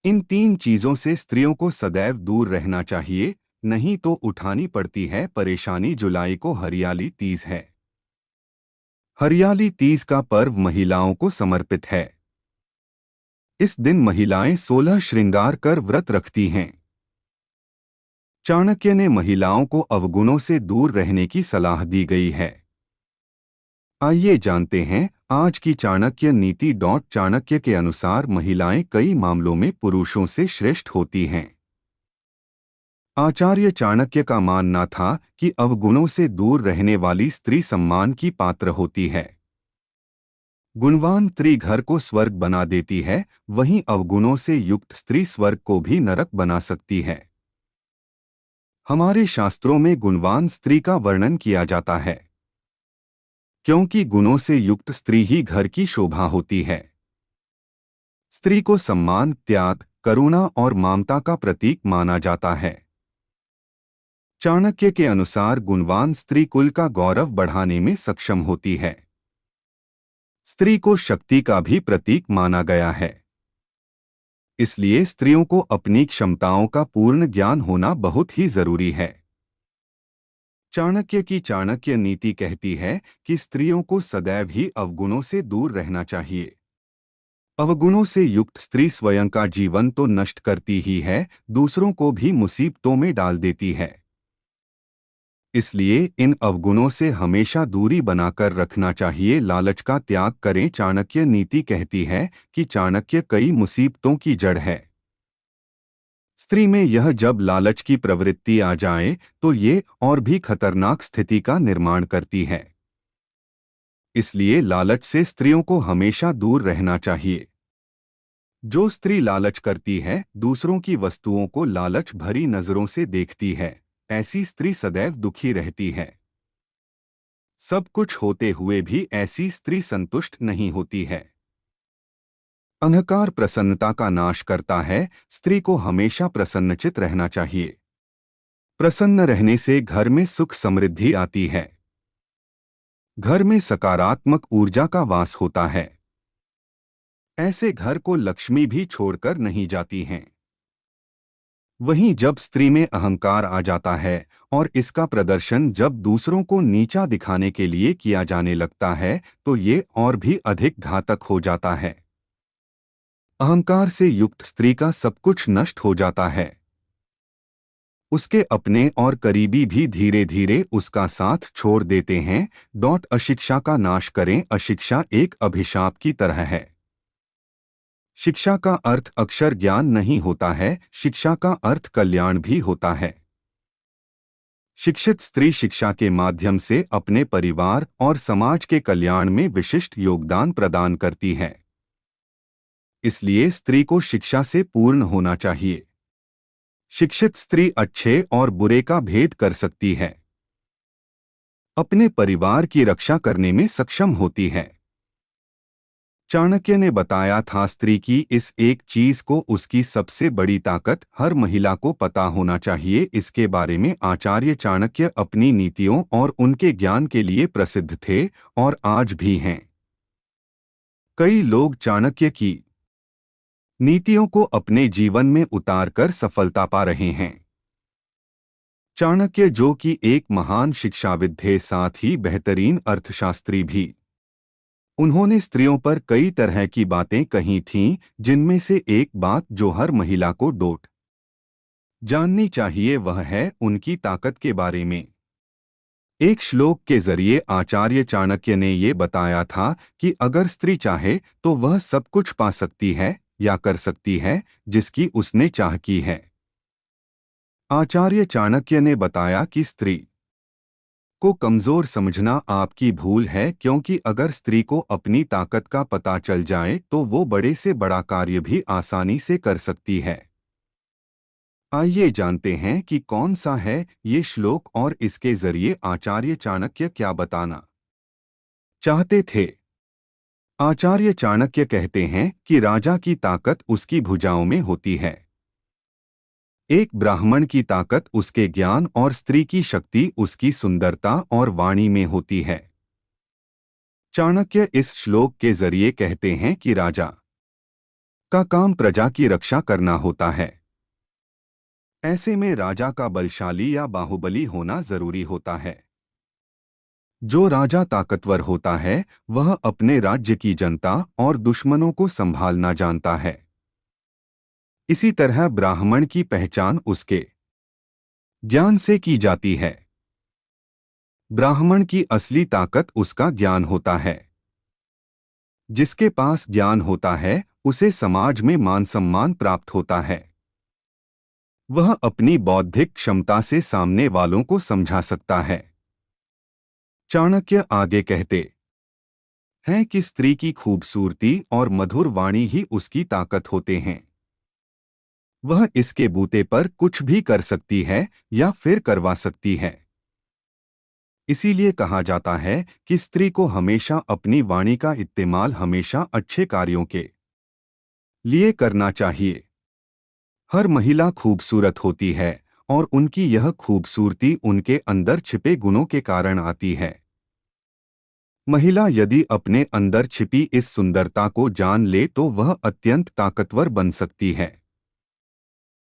इन तीन चीजों से स्त्रियों को सदैव दूर रहना चाहिए, नहीं तो उठानी पड़ती है परेशानी। जुलाई को हरियाली तीज है। हरियाली तीज का पर्व महिलाओं को समर्पित है। इस दिन महिलाएं 16 श्रृंगार कर व्रत रखती हैं। चाणक्य ने महिलाओं को अवगुणों से दूर रहने की सलाह दी गई है। आइए जानते हैं आज की चाणक्य नीति। चाणक्य के अनुसार महिलाएं कई मामलों में पुरुषों से श्रेष्ठ होती हैं। आचार्य चाणक्य का मानना था कि अवगुणों से दूर रहने वाली स्त्री सम्मान की पात्र होती है। गुणवान स्त्री घर को स्वर्ग बना देती है, वहीं अवगुणों से युक्त स्त्री स्वर्ग को भी नरक बना सकती है। हमारे शास्त्रों में गुणवान स्त्री का वर्णन किया जाता है, क्योंकि गुणों से युक्त स्त्री ही घर की शोभा होती है। स्त्री को सम्मान, त्याग, करुणा और ममता का प्रतीक माना जाता है। चाणक्य के अनुसार गुणवान स्त्री कुल का गौरव बढ़ाने में सक्षम होती है। स्त्री को शक्ति का भी प्रतीक माना गया है। इसलिए स्त्रियों को अपनी क्षमताओं का पूर्ण ज्ञान होना बहुत ही जरूरी है। चाणक्य की चाणक्य नीति कहती है कि स्त्रियों को सदैव ही अवगुणों से दूर रहना चाहिए। अवगुणों से युक्त स्त्री स्वयं का जीवन तो नष्ट करती ही है, दूसरों को भी मुसीबतों में डाल देती है। इसलिए इन अवगुणों से हमेशा दूरी बनाकर रखना चाहिए। लालच का त्याग करें। चाणक्य नीति कहती है कि चाणक्य कई मुसीबतों की जड़ है। स्त्री में यह जब लालच की प्रवृत्ति आ जाए तो ये और भी खतरनाक स्थिति का निर्माण करती है। इसलिए लालच से स्त्रियों को हमेशा दूर रहना चाहिए। जो स्त्री लालच करती है, दूसरों की वस्तुओं को लालच भरी नजरों से देखती है, ऐसी स्त्री सदैव दुखी रहती है। सब कुछ होते हुए भी ऐसी स्त्री संतुष्ट नहीं होती है। अहंकार प्रसन्नता का नाश करता है। स्त्री को हमेशा प्रसन्नचित रहना चाहिए। प्रसन्न रहने से घर में सुख समृद्धि आती है। घर में सकारात्मक ऊर्जा का वास होता है। ऐसे घर को लक्ष्मी भी छोड़कर नहीं जाती हैं। वहीं जब स्त्री में अहंकार आ जाता है और इसका प्रदर्शन जब दूसरों को नीचा दिखाने के लिए किया जाने लगता है, तो ये और भी अधिक घातक हो जाता है। अहंकार से युक्त स्त्री का सब कुछ नष्ट हो जाता है। उसके अपने और करीबी भी धीरे धीरे उसका साथ छोड़ देते हैं। अशिक्षा का नाश करें। अशिक्षा एक अभिशाप की तरह है। शिक्षा का अर्थ अक्षर ज्ञान नहीं होता है, शिक्षा का अर्थ कल्याण भी होता है। शिक्षित स्त्री शिक्षा के माध्यम से अपने परिवार और समाज के कल्याण में विशिष्ट योगदान प्रदान करती है। इसलिए स्त्री को शिक्षा से पूर्ण होना चाहिए। शिक्षित स्त्री अच्छे और बुरे का भेद कर सकती है। अपने परिवार की रक्षा करने में सक्षम होती है। चाणक्य ने बताया था, स्त्री की इस एक चीज को उसकी सबसे बड़ी ताकत हर महिला को पता होना चाहिए। इसके बारे में आचार्य चाणक्य अपनी नीतियों और उनके ज्ञान के लिए प्रसिद्ध थे और आज भी हैं। कई लोग चाणक्य की नीतियों को अपने जीवन में उतारकर सफलता पा रहे हैं। चाणक्य, जो कि एक महान शिक्षाविद थे, साथ ही बेहतरीन अर्थशास्त्री भी, उन्होंने स्त्रियों पर कई तरह की बातें कही थीं, जिनमें से एक बात जो हर महिला को जाननी चाहिए वह है उनकी ताकत के बारे में। एक श्लोक के जरिए आचार्य चाणक्य ने ये बताया था कि अगर स्त्री चाहे तो वह सब कुछ पा सकती है या कर सकती है जिसकी उसने चाह की है। आचार्य चाणक्य ने बताया कि स्त्री को कमजोर समझना आपकी भूल है, क्योंकि अगर स्त्री को अपनी ताकत का पता चल जाए तो वो बड़े से बड़ा कार्य भी आसानी से कर सकती है। आइए जानते हैं कि कौन सा है ये श्लोक और इसके जरिए आचार्य चाणक्य क्या बताना चाहते थे। आचार्य चाणक्य कहते हैं कि राजा की ताकत उसकी भुजाओं में होती है। एक ब्राह्मण की ताकत उसके ज्ञान और स्त्री की शक्ति उसकी सुंदरता और वाणी में होती है। चाणक्य इस श्लोक के जरिए कहते हैं कि राजा उसका काम प्रजा की रक्षा करना होता है। ऐसे में राजा का बलशाली या बाहुबली होना जरूरी होता है। जो राजा ताकतवर होता है वह अपने राज्य की जनता और दुश्मनों को संभालना जानता है। इसी तरह ब्राह्मण की पहचान उसके ज्ञान से की जाती है। ब्राह्मण की असली ताकत उसका ज्ञान होता है। जिसके पास ज्ञान होता है उसे समाज में मान सम्मान प्राप्त होता है। वह अपनी बौद्धिक क्षमता से सामने वालों को समझा सकता है। चाणक्य आगे कहते हैं कि स्त्री की खूबसूरती और मधुर वाणी ही उसकी ताकत होते हैं। वह इसके बूते पर कुछ भी कर सकती है या फिर करवा सकती है। इसीलिए कहा जाता है कि स्त्री को हमेशा अपनी वाणी का इस्तेमाल हमेशा अच्छे कार्यों के लिए करना चाहिए। हर महिला खूबसूरत होती है और उनकी यह खूबसूरती उनके अंदर छिपे गुणों के कारण आती है। महिला यदि अपने अंदर छिपी इस सुंदरता को जान ले तो वह अत्यंत ताकतवर बन सकती है।